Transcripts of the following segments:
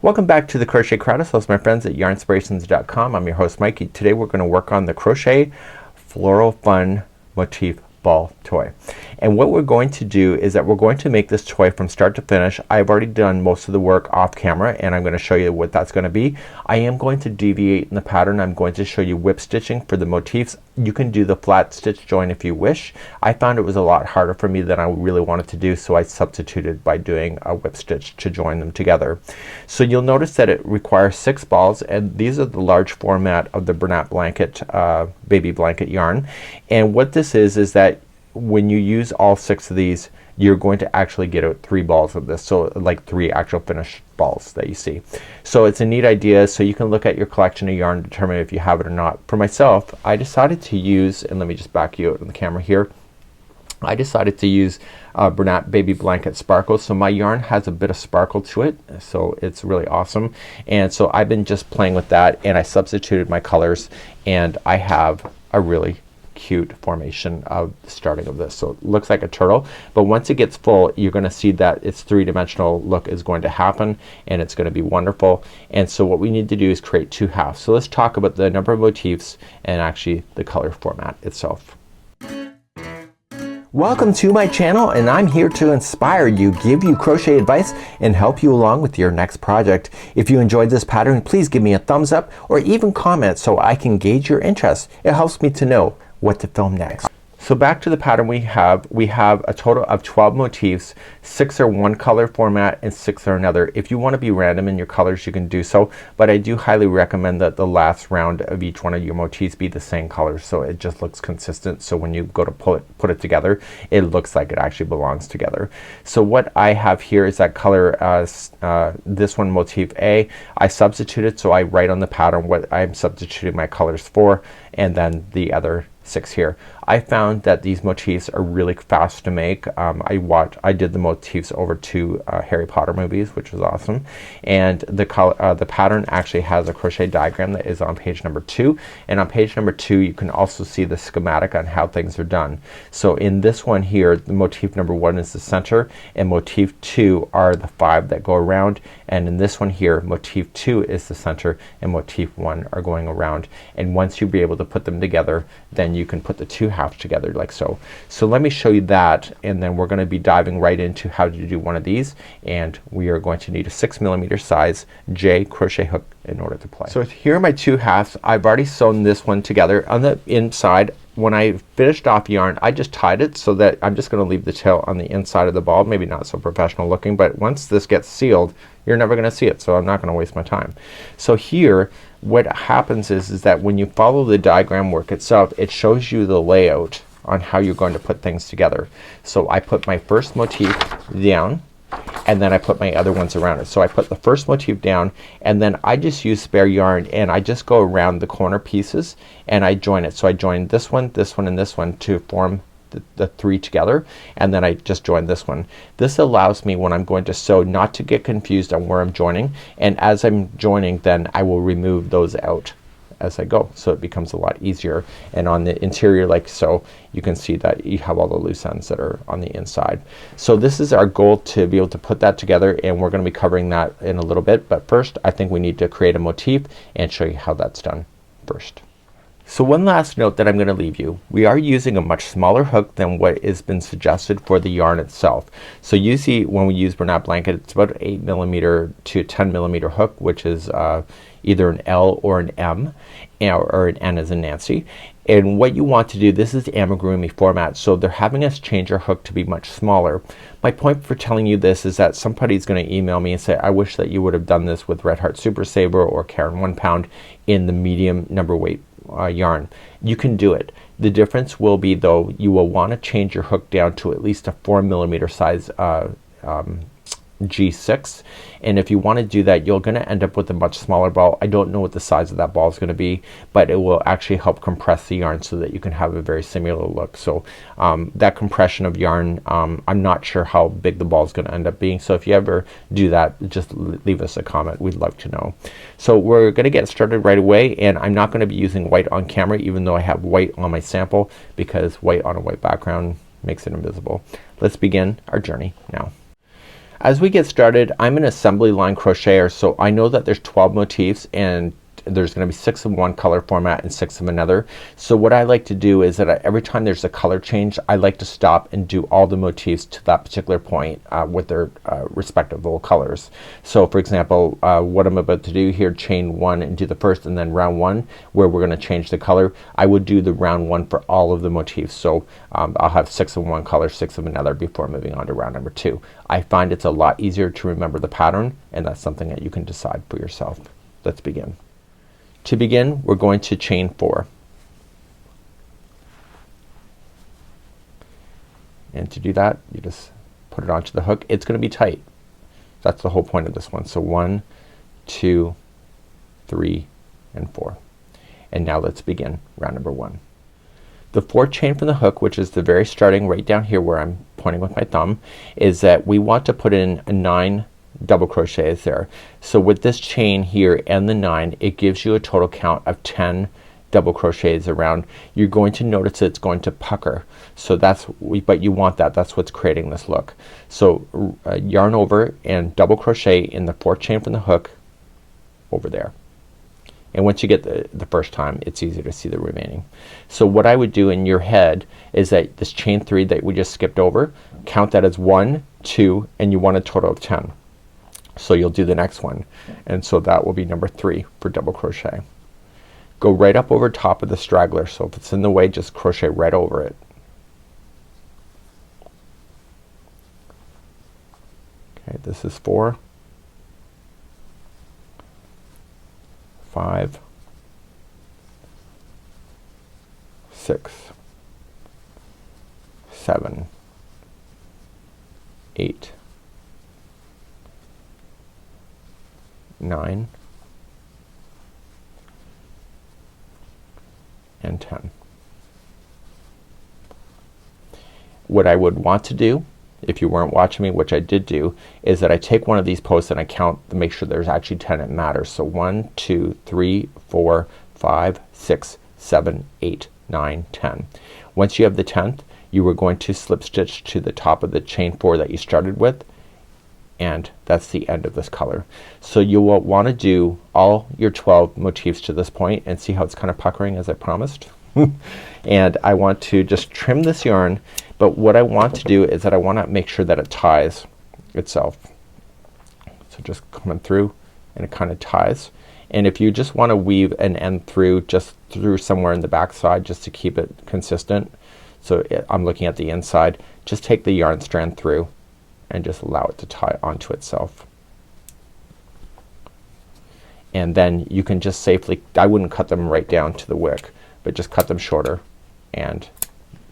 Welcome back to the Crochet Crowd. Hello my friends at yarnspirations.com. I'm your host Mikey. Today we're going to work on the Crochet Floral Fun Motif ball toy. And what we're going to do is that we're going to make this toy from start to finish. I've already done most of the work off camera and I'm going to show you what that's going to be. I am going to deviate in the pattern. I'm going to show you whip stitching for the motifs. You can do the flat stitch join if you wish. I found it was a lot harder for me than I really wanted to do, so I substituted by doing a whip stitch to join them together. So you'll notice that it requires 6 balls, and these are the large format of the Bernat blanket baby blanket yarn. And what this is that when you use all 6 of these, you're going to actually get out 3 balls of this, so like 3 actual finished balls that you see. So it's a neat idea. So you can look at your collection of yarn and determine if you have it or not. For myself, I decided to use, and let me just back you out on the camera here, I decided to use Bernat baby blanket sparkles. So my yarn has a bit of sparkle to it, so it's really awesome. And so I've been just playing with that, and I substituted my colors, and I have a really cute formation of the starting of this. So it looks like a turtle, but once it gets full you're gonna see that its 3-dimensional look is going to happen, and it's gonna be wonderful. And so what we need to do is create 2 halves. So let's talk about the number of motifs and actually the color format itself. Welcome to my channel, and I'm here to inspire you, give you crochet advice, and help you along with your next project. If you enjoyed this pattern, please give me a thumbs up or even comment so I can gauge your interest. It helps me to know what to film next. So back to the pattern we have a total of 12 motifs. 6 are one color format and 6 are another. If you want to be random in your colors you can do so, but I do highly recommend that the last round of each one of your motifs be the same color, so it just looks consistent. So when you go to put it together, it looks like it actually belongs together. So what I have here is that color, this one, motif A. I substituted, so I write on the pattern what I'm substituting my colors for, and then the other 6 here. I found that these motifs are really fast to make. I did the motifs over 2 Harry Potter movies, which was awesome. And the pattern actually has a crochet diagram that is on page number 2. And on page number 2 you can also see the schematic on how things are done. So in this one here, the motif number 1 is the center, and motif 2 are the 5 that go around. And in this one here, motif 2 is the center and motif 1 are going around. And once you'll be able to put them together, then you can put the 2 halves together like so. So let me show you that, and then we're going to be diving right into how to do one of these. And we are going to need a 6mm size J crochet hook in order to play. So here are my 2 halves. I've already sewn this one together. On the inside, when I finished off yarn, I just tied it so that I'm just going to leave the tail on the inside of the ball. Maybe not so professional looking, but once this gets sealed you're never going to see it, so I'm not going to waste my time. So here what happens is that when you follow the diagram work itself, it shows you the layout on how you're going to put things together. So I put my first motif down, and then I put my other ones around it. So I put the first motif down, and then I just use spare yarn, and I just go around the corner pieces and I join it. So I join this one, and this one to form the 3 together, and then I just join this one. This allows me, when I'm going to sew, not to get confused on where I'm joining, and as I'm joining then I will remove those out as I go, so it becomes a lot easier. And on the interior like so, you can see that you have all the loose ends that are on the inside. So this is our goal, to be able to put that together, and we're going to be covering that in a little bit, but first I think we need to create a motif and show you how that's done first. So one last note that I'm going to leave you. We are using a much smaller hook than what has been suggested for the yarn itself. So usually when we use Bernat blanket, it's about an 8mm to 10mm hook, which is either an L or an M, or an N as in Nancy. And what you want to do, this is amigurumi format, so they're having us change our hook to be much smaller. My point for telling you this is that somebody's going to email me and say, I wish that you would have done this with Red Heart Super Saver or Karen 1 pound in the medium number weight yarn. You can do it. The difference will be, though, you will want to change your hook down to at least a 4mm size G6, and if you want to do that you're gonna end up with a much smaller ball. I don't know what the size of that ball is gonna be, but it will actually help compress the yarn so that you can have a very similar look. So that compression of yarn, I'm not sure how big the ball is gonna end up being, so if you ever do that, just leave us a comment. We'd love to know. So we're gonna get started right away, and I'm not gonna be using white on camera, even though I have white on my sample, because white on a white background makes it invisible. Let's begin our journey now. As we get started, I'm an assembly line crocheter, so I know that there's 12 motifs and there's gonna be 6 in one color format and 6 of another. So what I like to do is that every time there's a color change, I like to stop and do all the motifs to that particular point with their respective little colors. So for example, what I'm about to do here, chain 1 and do the first, and then round 1 where we're gonna change the color, I would do the round 1 for all of the motifs. So I'll have 6 of one color, 6 of another before moving on to round number 2. I find it's a lot easier to remember the pattern, and that's something that you can decide for yourself. Let's begin. To begin, we're going to chain 4. And to do that, you just put it onto the hook. It's gonna be tight. That's the whole point of this one. So 1, 2, 3, and 4. And now let's begin round number 1. The 4th chain from the hook, which is the very starting right down here where I'm pointing with my thumb, is that we want to put in 9 double crochets there. So with this chain here and the 9, it gives you a total count of 10 double crochets around. You're going to notice it's going to pucker. So that's but you want that. That's what's creating this look. So yarn over and double crochet in the 4th chain from the hook over there. And once you get the first time, it's easy to see the remaining. So what I would do in your head is that this chain 3 that we just skipped over, count that as 1, 2, and you want a total of 10. So you'll do the next one, and so that will be number 3 for double crochet. Go right up over top of the straggler. So if it's in the way, just crochet right over it. Okay, this is 4, 5, 6, 7, 8, 9, and 10. What I would want to do, if you weren't watching me, which I did do, is that I take one of these posts and I count to make sure there's actually 10 that matters. So 1, 2, 3, 4, 5, 6, 7, 8, 9, 10. Once you have the 10th, you are going to slip stitch to the top of the chain 4 that you started with, and that's the end of this color. So you will want to do all your 12 motifs to this point and see how it's kind of puckering as I promised. And I want to just trim this yarn, but what I want to do is that I want to make sure that it ties itself. So just coming through and it kind of ties. And if you just want to weave an end through, just through somewhere in the back side just to keep it consistent. So I'm looking at the inside. Just take the yarn strand through and just allow it to tie onto itself. And then you can just safely, I wouldn't cut them right down to the wick, but just cut them shorter, and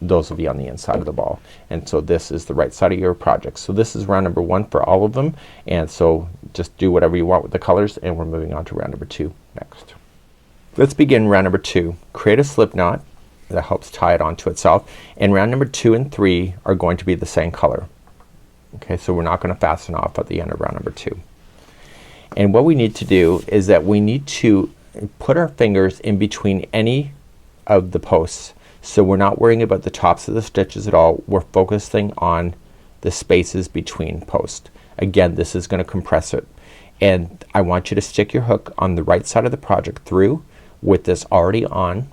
those will be on the inside of the ball. And so this is the right side of your project. So this is round number 1 for all of them, and so just do whatever you want with the colors, and we're moving on to round number 2 next. Let's begin round number 2. Create a slip knot that helps tie it onto itself, and round number 2 and 3 are going to be the same color. Okay, so we're not gonna fasten off at the end of round number 2. And what we need to do is that we need to put our fingers in between any of the posts. So we're not worrying about the tops of the stitches at all. We're focusing on the spaces between posts. Again, this is gonna compress it. And I want you to stick your hook on the right side of the project through with this already on,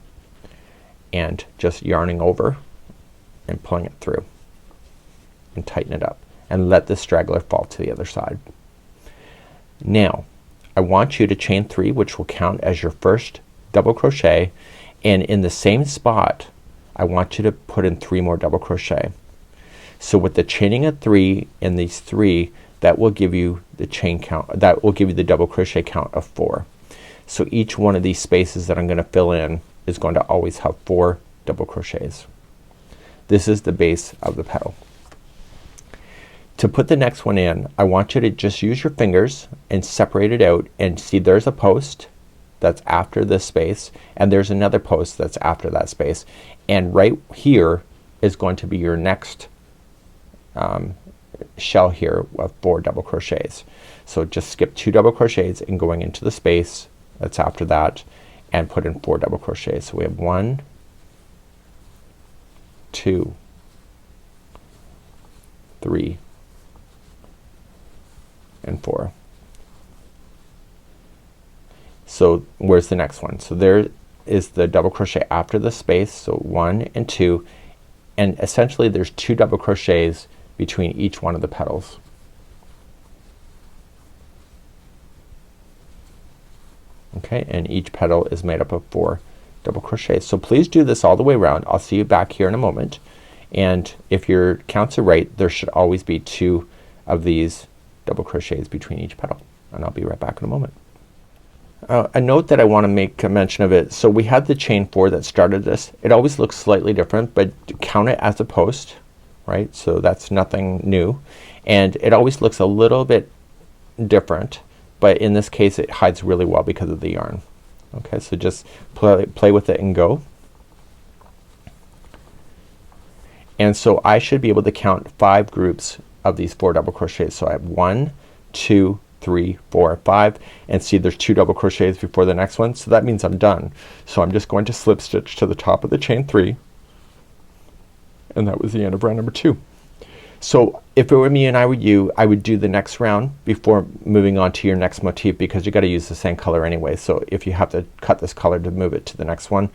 and just yarning over and pulling it through and tighten it up. And let the straggler fall to the other side. Now I want you to chain 3, which will count as your first double crochet, and in the same spot I want you to put in 3 more double crochet. So with the chaining of 3 in these 3, that will give you the chain count, that will give you the double crochet count of 4. So each one of these spaces that I'm gonna fill in is going to always have 4 double crochets. This is the base of the petal. To put the next one in, I want you to just use your fingers and separate it out, and see there's a post that's after this space, and there's another post that's after that space, and right here is going to be your next shell here of 4 double crochets. So just skip 2 double crochets and going into the space that's after that and put in 4 double crochets. So we have 1, 2, 3, and 4. So where's the next one? So there is the double crochet after the space. So 1 and 2, and essentially there's 2 double crochets between each one of the petals. Okay, and each petal is made up of 4 double crochets. So please do this all the way around. I'll see you back here in a moment, and if your counts are right, there should always be 2 of these double crochets between each petal, and I'll be right back in a moment. A note that I want to make a mention of it. So we had the chain 4 that started this. It always looks slightly different, but count it as a post, right? So that's nothing new, and it always looks a little bit different, but in this case it hides really well because of the yarn. Okay, so just play with it and go. And so I should be able to count 5 groups of these 4 double crochets. So I have 1, 2, 3, 4, 5, and see there's 2 double crochets before the next one, so that means I'm done. So I'm just going to slip stitch to the top of the chain 3, and that was the end of round number 2. So if it were me and I were you, I would do the next round before moving on to your next motif, because you gotta use the same color anyway. So if you have to cut this color to move it to the next one,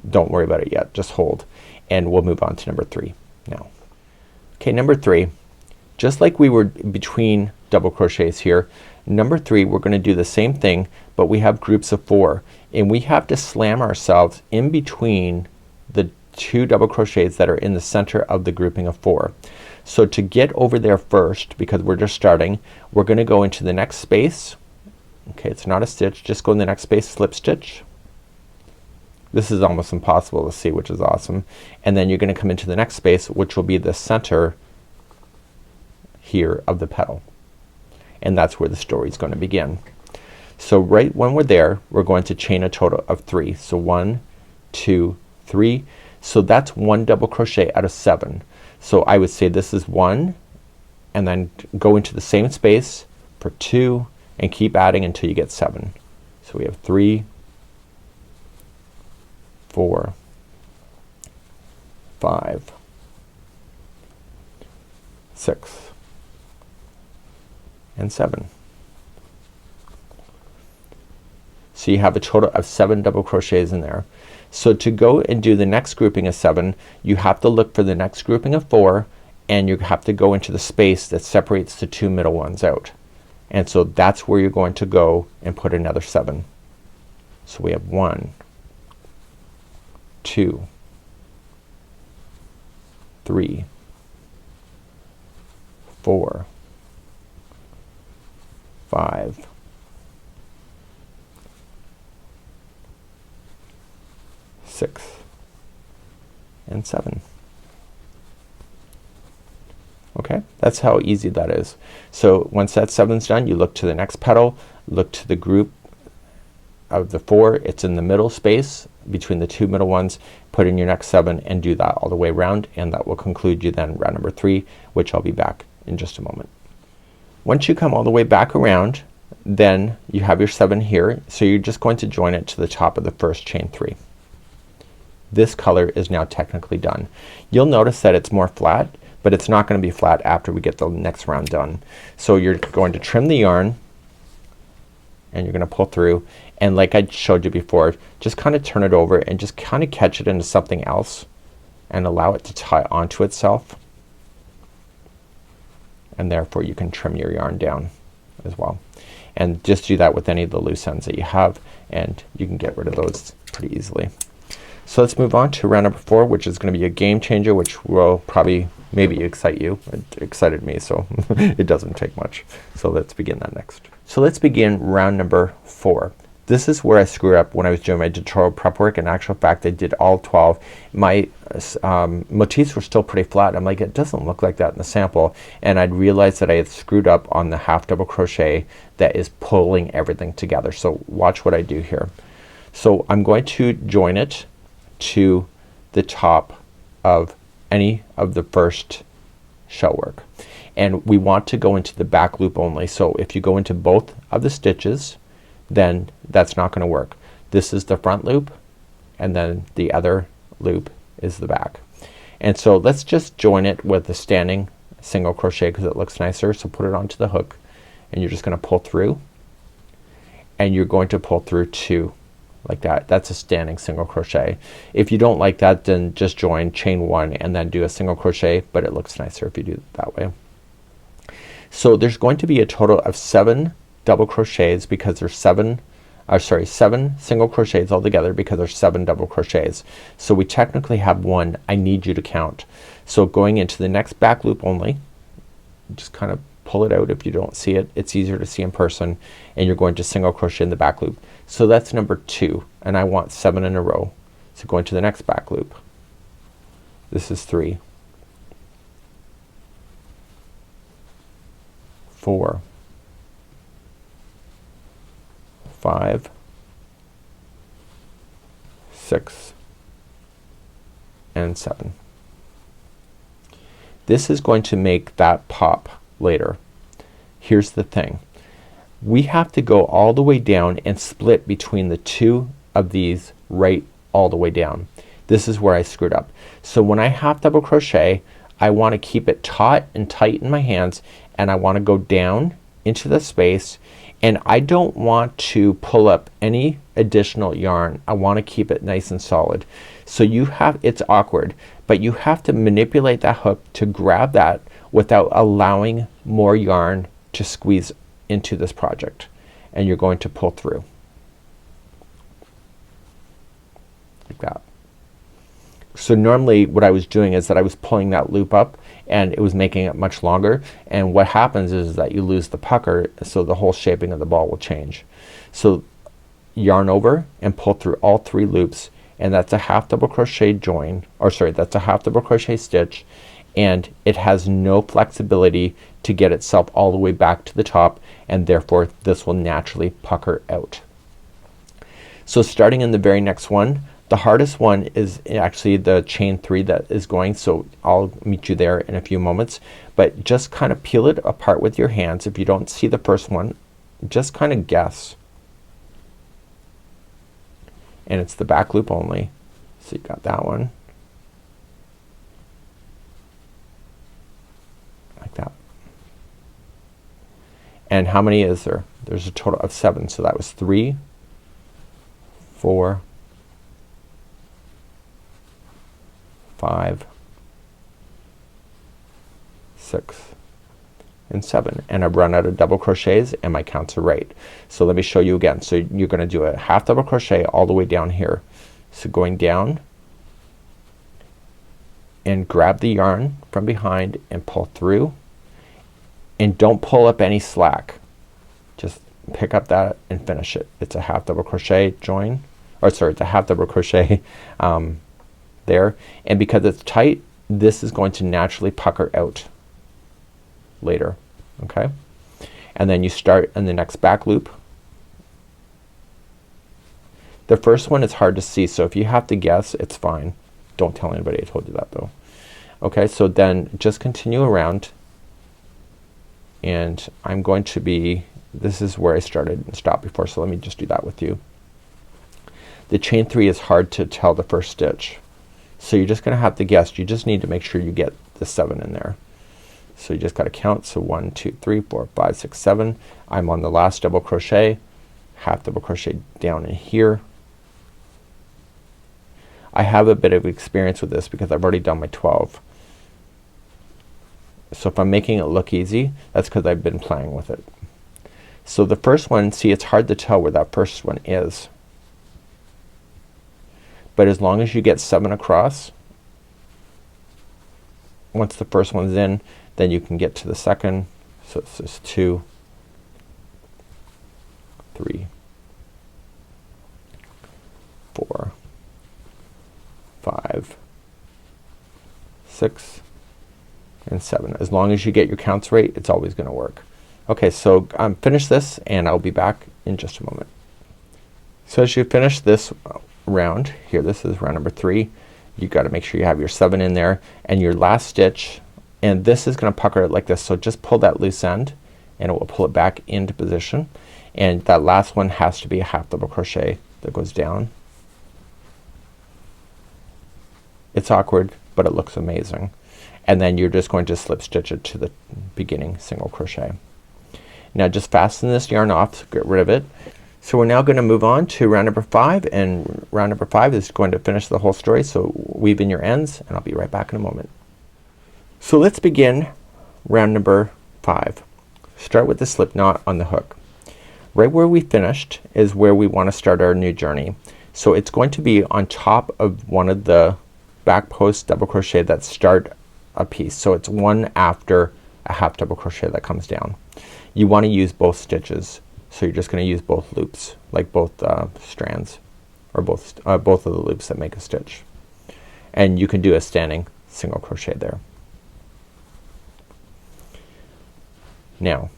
don't worry about it yet, just hold, and we'll move on to number 3 now. Okay, number 3, just like we were between double crochets here, number 3 we're gonna do the same thing, but we have groups of 4, and we have to slam ourselves in between the 2 double crochets that are in the center of the grouping of 4. So to get over there first, because we're just starting, we're gonna go into the next space. Okay, it's not a stitch, just go in the next space, slip stitch. This is almost impossible to see, which is awesome. And then you're gonna come into the next space, which will be the center here of the petal, and that's where the story is going to begin. So right when we're there, we're going to chain a total of 3. So 1, 2, 3. So that's 1 double crochet out of 7. So I would say this is 1, and then go into the same space for 2, and keep adding until you get 7. So we have 3, 4, 5, 6, and 7. So you have a total of 7 double crochets in there. So to go and do the next grouping of 7, you have to look for the next grouping of 4, and you have to go into the space that separates the 2 middle ones out, and so that's where you're going to go and put another 7. So we have 1, 2, 3, 4, 5, 6, and 7. Okay, that's how easy that is. So once that 7's done, you look to the next petal, look to the group of the 4, it's in the middle space between the 2 middle ones, put in your next 7, and do that all the way around, and that will conclude you then round number 3, which I'll be back in just a moment. Once you come all the way back around, then you have your 7 here, so you're just going to join it to the top of the first chain 3. This color is now technically done. You'll notice that it's more flat, but it's not going to be flat after we get the next round done. So you're going to trim the yarn, and you're gonna pull through, and like I showed you before, just kind of turn it over and just kind of catch it into something else and allow it to tie onto itself, and therefore you can trim your yarn down as well. And just do that with any of the loose ends that you have, and you can get rid of those pretty easily. So let's move on to round number 4, which is gonna be a game changer, which will probably maybe excite you. It excited me, so it doesn't take much. So let's begin that next. So let's begin round number 4. This is where I screwed up when I was doing my tutorial prep work. In actual fact, I did all 12. My motifs were still pretty flat. I'm like, it doesn't look like that in the sample, and I'd realized that I had screwed up on the half double crochet that is pulling everything together. So watch what I do here. So I'm going to join it to the top of any of the first shell work, and we want to go into the back loop only. So if you go into both of the stitches, then that's not gonna work. This is the front loop, and then the other loop is the back. And so let's just join it with the standing single crochet because it looks nicer. So put it onto the hook and you're just gonna pull through, and you're going to pull through 2 like that. That's a standing single crochet. If you don't like that, then just join chain 1 and then do a single crochet, but it looks nicer if you do it that way. So there's going to be a total of 7 double crochets because there's 7 single crochets altogether because there's 7 double crochets. So we technically have 1. I need you to count. So going into the next back loop only, just kind of pull it out if you don't see it. It's easier to see in person, and you're going to single crochet in the back loop. So that's number 2, and I want 7 in a row. So going to the next back loop. This is 3, 4, 5, 6, and 7. This is going to make that pop later. Here's the thing. We have to go all the way down and split between the 2 of these right all the way down. This is where I screwed up. So when I half double crochet, I want to keep it taut and tight in my hands, and I want to go down into the space, and I don't want to pull up any additional yarn. I want to keep it nice and solid. So you have, it's awkward, but you have to manipulate that hook to grab that without allowing more yarn to squeeze into this project, and you're going to pull through like that. So normally what I was doing is that I was pulling that loop up and it was making it much longer, and what happens is that you lose the pucker, so the whole shaping of the ball will change. So yarn over and pull through all 3 loops, and that's a half double crochet join, or sorry, that's a half double crochet stitch, and it has no flexibility to get itself all the way back to the top, and therefore this will naturally pucker out. So starting in the very next one, the hardest one is actually the chain 3 that is going, so I'll meet you there in a few moments, but just kind of peel it apart with your hands. If you don't see the first one, just kind of guess, and it's the back loop only. So you got that one like that. And how many is there? There's a total of 7. So that was 3, 4, 5, 6, and 7, and I've run out of double crochets and my counts are right. So let me show you again. So you're gonna do a half double crochet all the way down here. So going down and grab the yarn from behind and pull through, and don't pull up any slack. Just pick up that and finish it. It's a half double crochet join, or sorry, it's a half double crochet there, and because it's tight, this is going to naturally pucker out later. Okay, and then you start in the next back loop. The first one is hard to see, so if you have to guess, it's fine. Don't tell anybody I told you that though. Okay, so then just continue around, and I'm going to be, this is where I started and stopped before, so let me just do that with you. The chain 3 is hard to tell the first stitch, so you're just gonna have to guess. You just need to make sure you get the 7 in there. So you just gotta count. So 1, 2, 3, 4, 5, 6, 7. I'm on the last double crochet, half double crochet down in here. I have a bit of experience with this because I've already done my 12. So if I'm making it look easy, that's because I've been playing with it. So the first one, see, it's hard to tell where that first one is, but as long as you get 7 across, once the first one's in, then you can get to the second. So it's just 2, 3, 4, 5, 6, and 7. As long as you get your counts right, it's always gonna work. Okay, so finish this and I'll be back in just a moment. So as you finish this round here, this is round number 3, you got to make sure you have your 7 in there and your last stitch, and this is gonna pucker it like this. So just pull that loose end and it will pull it back into position, and that last one has to be a half double crochet that goes down. It's awkward, but it looks amazing. And then you're just going to slip stitch it to the beginning single crochet. Now just fasten this yarn off, so get rid of it. So we're now going to move on to round number 5, and round number 5 is going to finish the whole story. So weave in your ends and I'll be right back in a moment. So let's begin round number 5. Start with the slip knot on the hook. Right where we finished is where we want to start our new journey. So it's going to be on top of one of the back posts double crochet that start a piece. So it's one after a half double crochet that comes down. You want to use both stitches. So you're just going to use both loops, like both strands, or both of the loops that make a stitch. And you can do a standing single crochet there. Now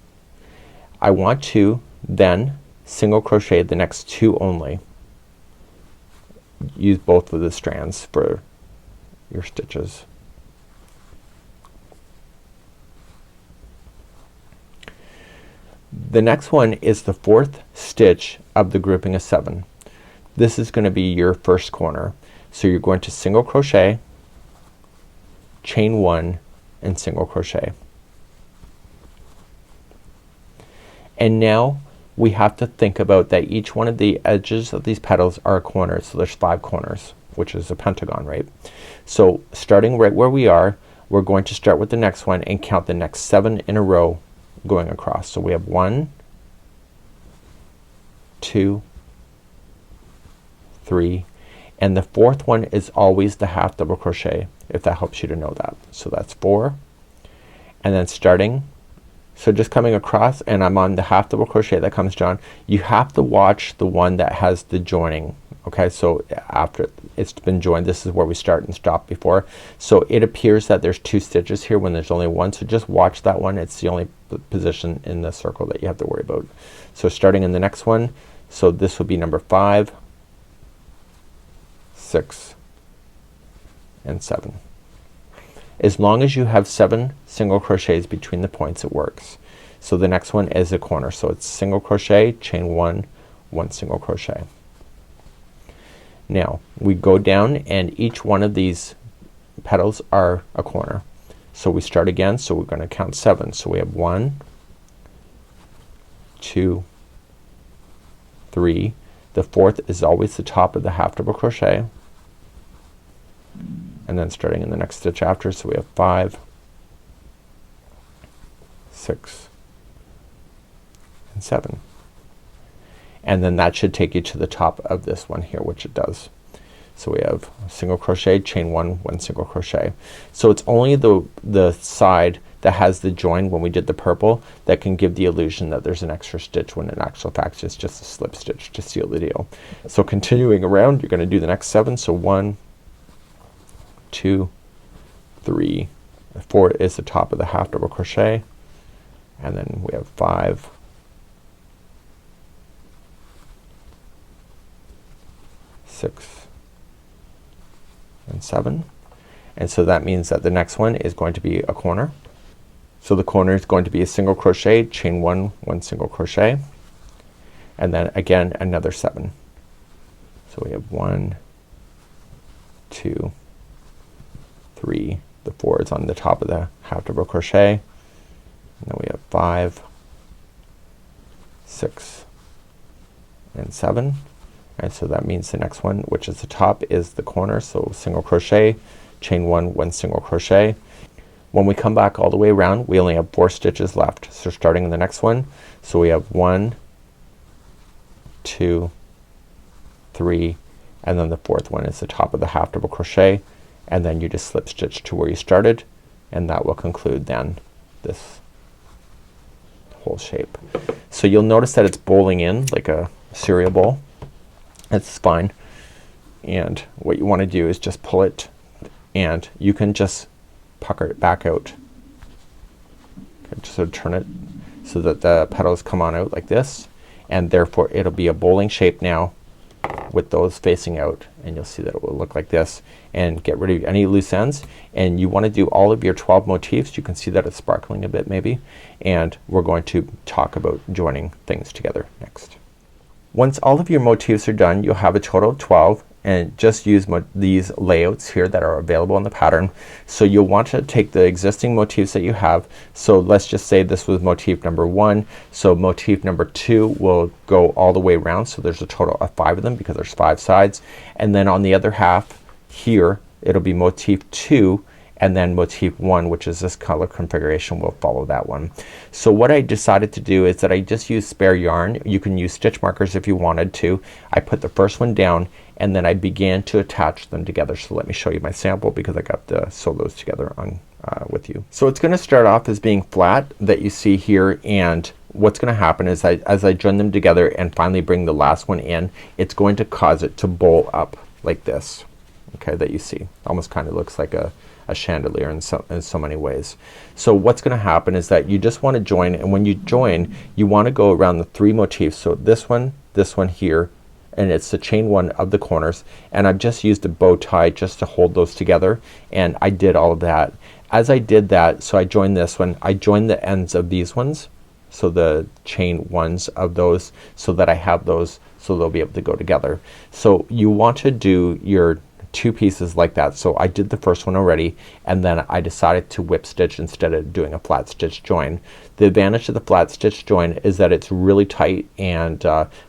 I want to then single crochet the next 2 only. Use both of the strands for your stitches. The next one is the 4th stitch of the grouping of 7. This is going to be your first corner. So you're going to single crochet, chain 1 and single crochet. And now we have to think about that each one of the edges of these petals are a corner. So there's 5 corners, which is a pentagon, right? So starting right where we are, we're going to start with the next one and count the next 7 in a row going across. So we have 1, 2, 3, and the 4th one is always the half double crochet, if that helps you to know that. So that's 4, and then starting, so just coming across, and I'm on the half double crochet that comes down. You have to watch the one that has the joining. Okay, so after it's been joined, this is where we start and stop before. So it appears that there's 2 stitches here when there's only 1. So just watch that one. It's the only position in the circle that you have to worry about. So starting in the next one, so this would be number 5, 6 and 7. As long as you have 7 single crochets between the points, it works. So the next one is a corner. So it's single crochet, chain 1, 1 single crochet. Now we go down and each one of these petals are a corner. So we start again. So we're going to count 7. So we have 1, 2, 3. The 4th is always the top of the half double crochet. And then starting in the next stitch after, so we have 5, 6 and 7. And then that should take you to the top of this one here, which it does. So we have single crochet, chain 1, 1 single crochet. So it's only the side that has the join when we did the purple that can give the illusion that there's an extra stitch, when in actual fact it's just a slip stitch to seal the deal. So continuing around, you're gonna do the next 7. So 1, 2, 3, 4 is the top of the half double crochet, and then we have 5, 6 and 7. And so that means that the next one is going to be a corner. So the corner is going to be a single crochet, chain 1, 1 single crochet, and then again another 7. So we have 1, 2, 3, the 4 is on the top of the half double crochet, and then we have 5, 6 and 7. And so that means the next one, which is the top, is the corner. So single crochet, chain 1, 1 single crochet. When we come back all the way around, we only have 4 stitches left. So starting in the next one, so we have 1, 2, 3, and then the 4th one is the top of the half double crochet, and then you just slip stitch to where you started, and that will conclude then this whole shape. So you'll notice that it's bowling in like a cereal bowl. That's fine. And what you want to do is just pull it, and you can just pucker it back out. Okay, just sort of turn it so that the petals come on out like this, and therefore it'll be a bowling shape now with those facing out, and you'll see that it will look like this. And get rid of any loose ends, and you want to do all of your 12 motifs. You can see that it's sparkling a bit maybe, and we're going to talk about joining things together next. Once all of your motifs are done, you'll have a total of 12, and just use these layouts here that are available in the pattern. So you'll want to take the existing motifs that you have. So let's just say this was motif number 1. So motif number 2 will go all the way around. So there's a total of 5 of them because there's 5 sides. And then on the other half here it'll be motif 2, and then motif 1, which is this color configuration, will follow that one. So what I decided to do is that I just used spare yarn. You can use stitch markers if you wanted to. I put the first one down and then I began to attach them together. So let me show you my sample because I got to sew those together on with you. So it's gonna start off as being flat that you see here, and what's gonna happen is as I join them together and finally bring the last one in, it's going to cause it to bowl up like this. Okay, that you see. Almost kind of looks like a chandelier in so many ways. So what's gonna happen is that you just want to join, and when you join you want to go around the 3 motifs. So this one here, and it's the chain 1 of the corners, and I've just used a bow tie just to hold those together, and I did all of that. As I did that, so I joined this one, I joined the ends of these ones, so the chain 1s of those, so that I have those so they'll be able to go together. So you want to do your 2 pieces like that. So I did the first one already, and then I decided to whip stitch instead of doing a flat stitch join. The advantage of the flat stitch join is that it's really tight, and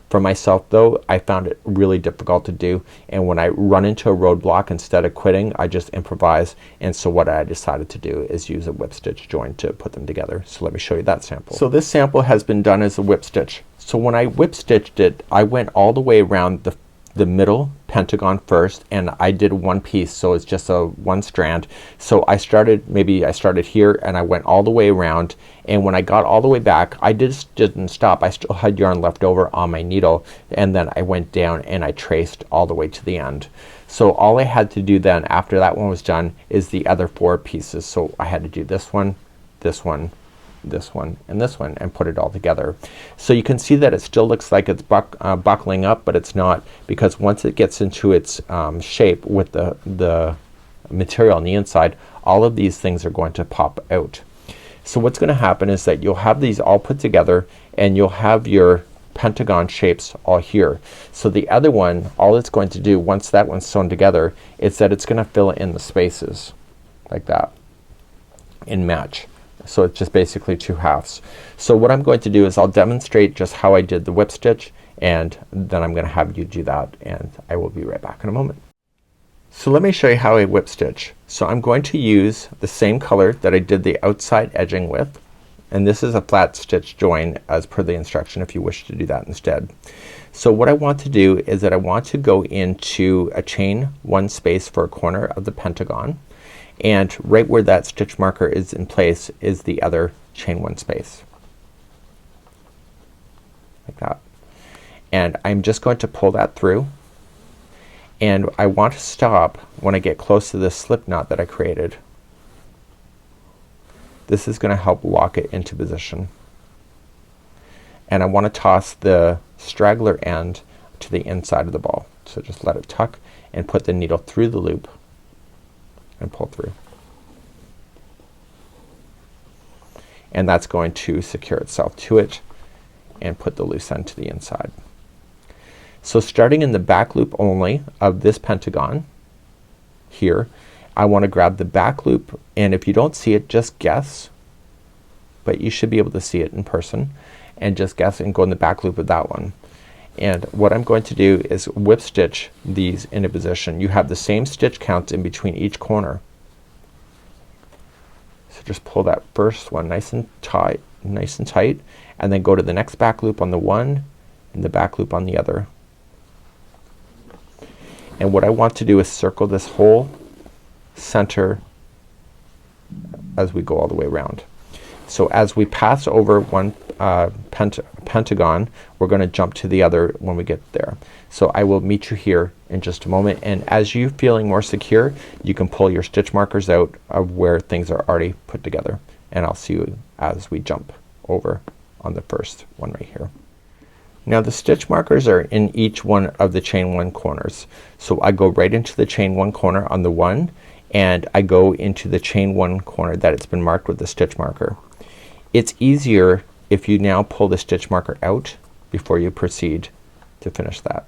for myself though I found it really difficult to do, and when I run into a roadblock, instead of quitting I just improvise, and so what I decided to do is use a whip stitch join to put them together. So let me show you that sample. So this sample has been done as a whip stitch. So when I whip stitched it, I went all the way around the middle pentagon first, and I did one piece, so it's just a one strand. So I started here and I went all the way around, and when I got all the way back I just didn't stop. I still had yarn left over on my needle, and then I went down and I traced all the way to the end. So all I had to do then after that one was done is the other 4 pieces. So I had to do this one, this one, this one, and this one, and put it all together. So you can see that it still looks like it's buckling up, but it's not, because once it gets into its shape with the material on the inside, all of these things are going to pop out. So what's gonna happen is that you'll have these all put together, and you'll have your pentagon shapes all here. So the other one, all it's going to do once that one's sewn together is that it's gonna fill in the spaces like that and match. So it's just basically 2 halves. So what I'm going to do is I'll demonstrate just how I did the whip stitch, and then I'm gonna have you do that, and I will be right back in a moment. So let me show you how I whip stitch. So I'm going to use the same color that I did the outside edging with, and this is a flat stitch join as per the instruction if you wish to do that instead. So what I want to do is that I want to go into a chain 1 space for a corner of the pentagon, and right where that stitch marker is in place is the other chain 1 space like that, and I'm just going to pull that through, and I want to stop when I get close to this slip knot that I created. This is gonna help lock it into position, and I want to toss the straggler end to the inside of the ball. So just let it tuck and put the needle through the loop and pull through, and that's going to secure itself to it and put the loose end to the inside. So starting in the back loop only of this pentagon here, I want to grab the back loop, and if you don't see it, just guess, but you should be able to see it in person, and just guess and go in the back loop of that one. And what I'm going to do is whip stitch these into position. You have the same stitch counts in between each corner. So just pull that first one nice and tight, and then go to the next back loop on the one and the back loop on the other. And what I want to do is circle this whole center as we go all the way around. So as we pass over one pentagon, we're gonna jump to the other when we get there. So I will meet you here in just a moment, and as you're feeling more secure, you can pull your stitch markers out of where things are already put together, and I'll see you as we jump over on the first one right here. Now the stitch markers are in each one of the chain 1 corners. So I go right into the chain 1 corner on the one, and I go into the chain 1 corner that it's been marked with the stitch marker. It's easier if you now pull the stitch marker out before you proceed to finish that.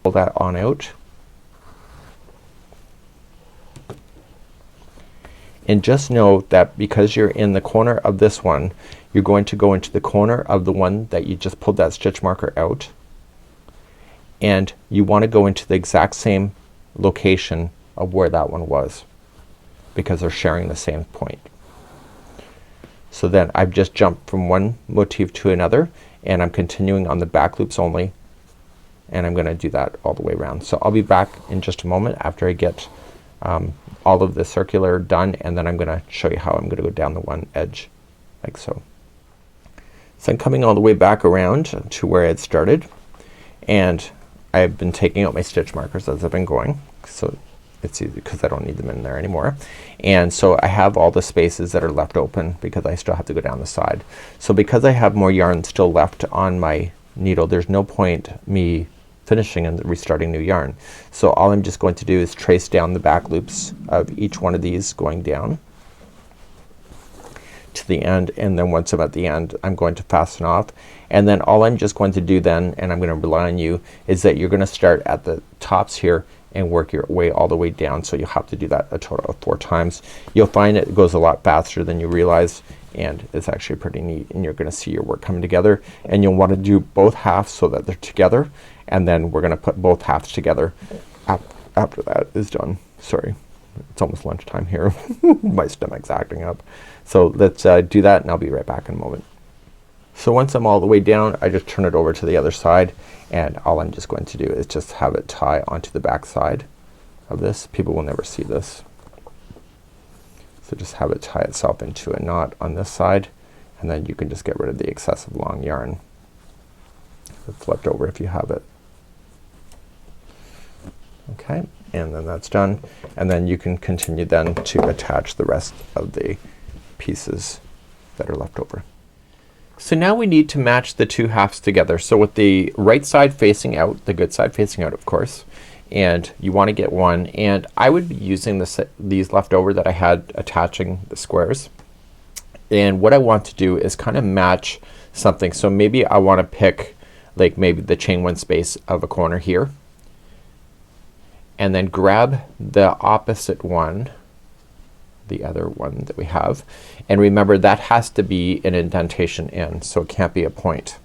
Pull that on out. And just know that because you're in the corner of this one, you're going to go into the corner of the one that you just pulled that stitch marker out, and you want to go into the exact same location of where that one was, because they're sharing the same point. So then I've just jumped from one motif to another, and I'm continuing on the back loops only, and I'm gonna do that all the way around. So I'll be back in just a moment after I get all of the circular done, and then I'm gonna show you how I'm gonna go down the one edge like so. So I'm coming all the way back around to where I had started, and I've been taking out my stitch markers as I've been going, so it's easy because I don't need them in there anymore. And so I have all the spaces that are left open because I still have to go down the side. So because I have more yarn still left on my needle, there's no point me finishing and restarting new yarn. So all I'm just going to do is trace down the back loops of each one of these going down to the end, and then once I'm at the end I'm going to fasten off, and then all I'm just going to do then, and I'm gonna rely on you, is that you're gonna start at the tops here and work your way all the way down. So you'll have to do that a total of 4 times. You'll find it goes a lot faster than you realize, and it's actually pretty neat, and you're gonna see your work coming together. And you'll want to do both halves so that they're together, and then we're gonna put both halves together after that is done. Sorry, it's almost lunchtime here. My stomach's acting up. So let's do that, and I'll be right back in a moment. So once I'm all the way down, I just turn it over to the other side, and all I'm just going to do is just have it tie onto the back side of this. People will never see this. So just have it tie itself into a knot on this side, and then you can just get rid of the excessive long yarn that's left over if you have it. Okay, and then that's done, and then you can continue then to attach the rest of the pieces that are left over. So now we need to match the 2 halves together. So with the right side facing out, the good side facing out of course, and you want to get one, and I would be using these left over that I had attaching the squares, and what I want to do is kind of match something. So maybe I want to pick like maybe the chain 1 space of a corner here, and then grab the opposite one, the other one that we have, and remember that has to be an indentation in, so it can't be a point.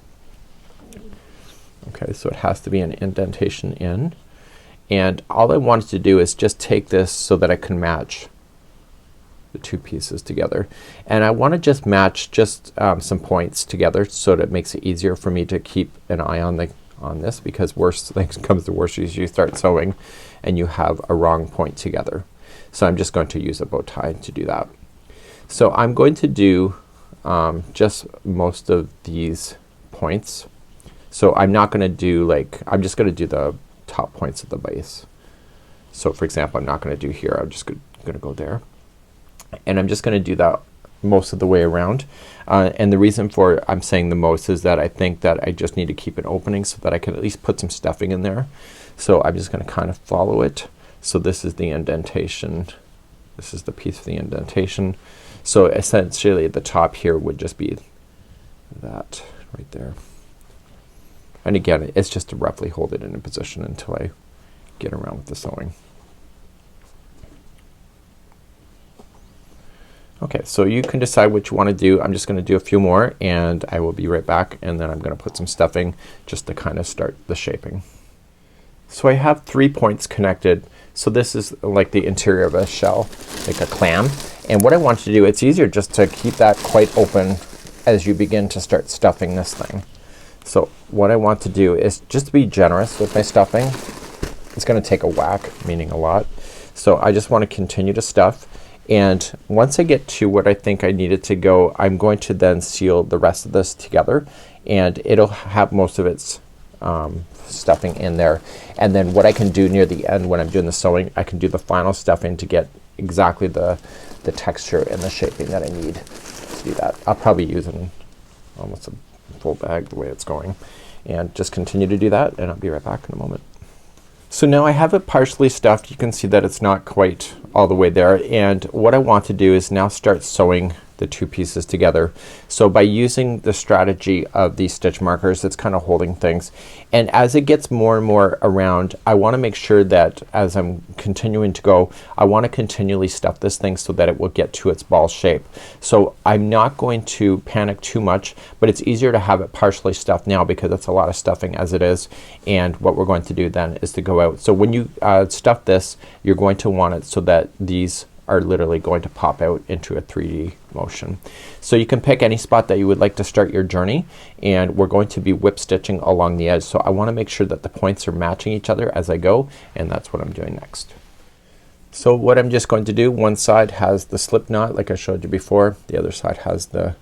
Okay, so it has to be an indentation in, and all I wanted to do is just take this so that I can match the 2 pieces together, and I want to just match just some points together so that it makes it easier for me to keep an eye on this, because worst things comes to worst, you start sewing and you have a wrong point together. So I'm just going to use a bow tie to do that. So I'm going to do just most of these points. So I'm not gonna do like, I'm just gonna do the top points of the base. So for example, I'm not gonna do here, I'm just gonna go there. And I'm just gonna do that most of the way around. And the reason for I'm saying the most is that I think that I just need to keep an opening so that I can at least put some stuffing in there. So I'm just gonna kind of follow it. So this is the indentation, this is the piece of the indentation. So essentially at the top here would just be that right there. And again, it's just to roughly hold it in a position until I get around with the sewing. Okay, so you can decide what you want to do. I'm just gonna do a few more and I will be right back, and then I'm gonna put some stuffing just to kind of start the shaping. So I have 3 points connected. So this is like the interior of a shell, like a clam. And what I want to do, it's easier just to keep that quite open as you begin to start stuffing this thing. So what I want to do is just be generous with my stuffing. It's gonna take a whack, meaning a lot. So I just want to continue to stuff, and once I get to what I think I need it to go, I'm going to then seal the rest of this together, and it'll have most of its stuffing in there. And then what I can do near the end when I'm doing the sewing, I can do the final stuffing to get exactly the texture and the shaping that I need to do that. I'll probably use almost a full bag the way it's going, and just continue to do that, and I'll be right back in a moment. So now I have it partially stuffed. You can see that it's not quite all the way there, and what I want to do is now start sewing the two pieces together. So by using the strategy of these stitch markers, it's kind of holding things, and as it gets more and more around, I want to make sure that as I'm continuing to go, I want to continually stuff this thing so that it will get to its ball shape. So I'm not going to panic too much, but it's easier to have it partially stuffed now because it's a lot of stuffing as it is. And what we're going to do then is to go out. So when you stuff this, you're going to want it so that these are literally going to pop out into a 3D motion. So you can pick any spot that you would like to start your journey, and we're going to be whip stitching along the edge. So I want to make sure that the points are matching each other as I go, and that's what I'm doing next. So what I'm just going to do, one side has the slip knot like I showed you before, the other side has the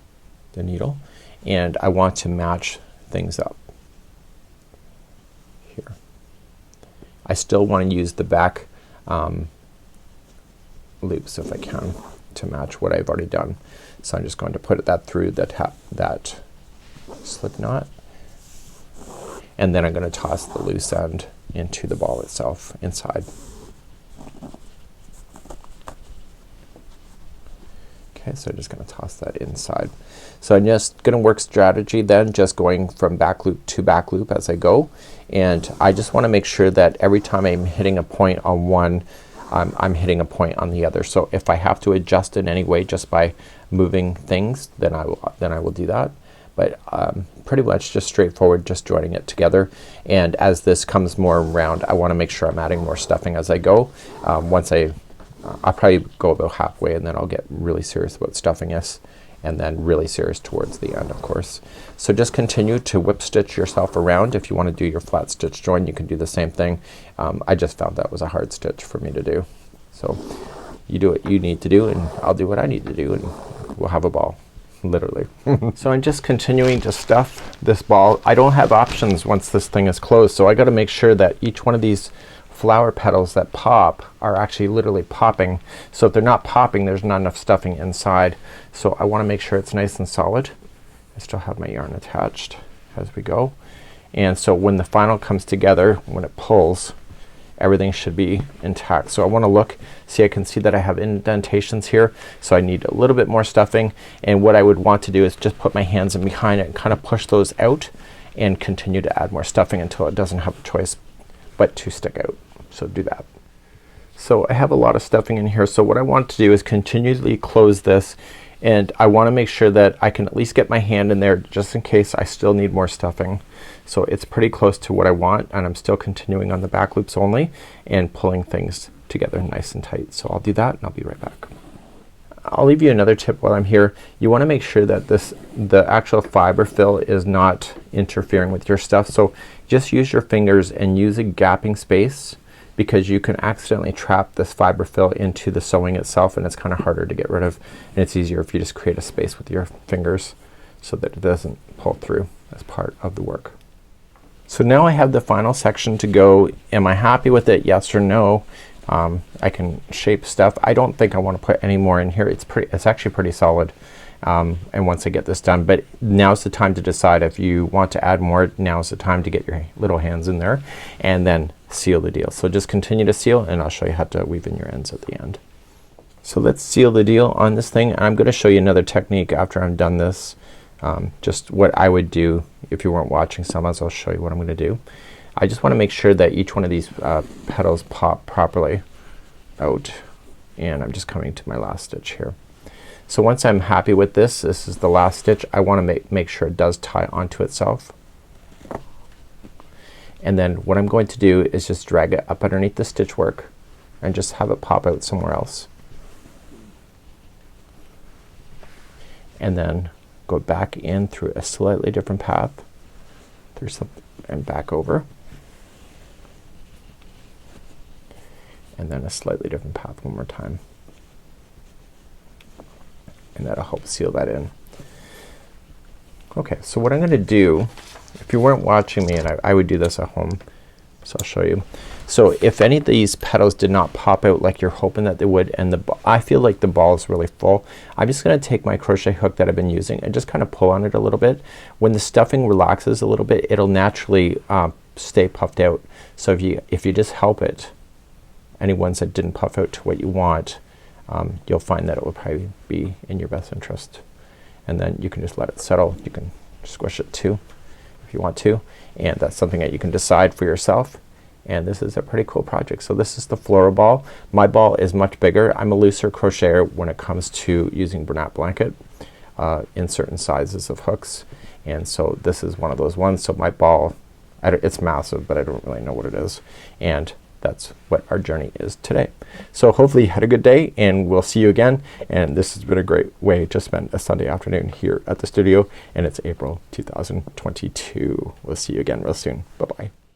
needle, and I want to match things up here. I still want to use the back loops if I can to match what I've already done. So I'm just going to put that through that slip knot, and then I'm going to toss the loose end into the ball itself inside. Okay, so I'm just going to toss that inside. So I'm just going to work strategy then, just going from back loop to back loop as I go, and I just want to make sure that every time I'm hitting a point on one, I'm hitting a point on the other. So if I have to adjust in any way just by moving things, then I will do that. But pretty much just straightforward, just joining it together. And as this comes more around, I want to make sure I'm adding more stuffing as I go. Once I'll probably go about halfway, and then I'll get really serious about stuffing this, and then really serious towards the end, of course. So just continue to whip stitch yourself around. If you want to do your flat stitch join, you can do the same thing. I just found that was a hard stitch for me to do. So you do what you need to do, and I'll do what I need to do, and we'll have a ball, literally. So I'm just continuing to stuff this ball. I don't have options once this thing is closed, so I got to make sure that each one of these flower petals that pop are actually literally popping. So if they're not popping, there's not enough stuffing inside. So I want to make sure it's nice and solid. I still have my yarn attached as we go, and so when the final comes together, when it pulls, everything should be intact. So I want to look, see, I can see that I have indentations here, so I need a little bit more stuffing, and what I would want to do is just put my hands in behind it and kind of push those out and continue to add more stuffing until it doesn't have a choice but to stick out. So do that. So I have a lot of stuffing in here, so what I want to do is continually close this, and I want to make sure that I can at least get my hand in there just in case I still need more stuffing. So it's pretty close to what I want, and I'm still continuing on the back loops only and pulling things together nice and tight. So I'll do that, and I'll be right back. I'll leave you another tip while I'm here. You want to make sure that the actual fiber fill is not interfering with your stuff. So just use your fingers and use a gapping space, because you can accidentally trap this fiber fill into the sewing itself, and it's kind of harder to get rid of, and it's easier if you just create a space with your fingers so that it doesn't pull through as part of the work. So now I have the final section to go. Am I happy with it? Yes or no. I can shape stuff. I don't think I want to put any more in here. It's actually pretty solid. And once I get this done, but now's the time to decide if you want to add more. Now's the time to get your little hands in there and then seal the deal. So just continue to seal, and I'll show you how to weave in your ends at the end. So let's seal the deal on this thing. I'm gonna show you another technique after I'm done this. Just what I would do if you weren't watching Selma's. I'll show you what I'm gonna do. I just want to make sure that each one of these petals pop properly out, and I'm just coming to my last stitch here. So once I'm happy with this is the last stitch. I want to make sure it does tie onto itself, and then what I'm going to do is just drag it up underneath the stitch work and just have it pop out somewhere else, and then go back in through a slightly different path through something and back over, and then a slightly different path one more time, and that'll help seal that in. Okay, so what I'm gonna do, if you weren't watching me, and I would do this at home, so I'll show you. So if any of these petals did not pop out like you're hoping that they would, and I feel like the ball is really full, I'm just gonna take my crochet hook that I've been using and just kind of pull on it a little bit. When the stuffing relaxes a little bit, it'll naturally stay puffed out. So if you just help it, any ones that didn't puff out to what you want, you'll find that it will probably be in your best interest. And then you can just let it settle. You can squish it too if you want to, and that's something that you can decide for yourself. And this is a pretty cool project. So this is the floral ball. My ball is much bigger. I'm a looser crocheter when it comes to using Bernat blanket in certain sizes of hooks, and so this is one of those ones. So my ball, it's massive, but I don't really know what it is, and that's what our journey is today. So hopefully you had a good day, and we'll see you again. And this has been a great way to spend a Sunday afternoon here at the studio, and it's April 2022. We'll see you again real soon. Bye bye.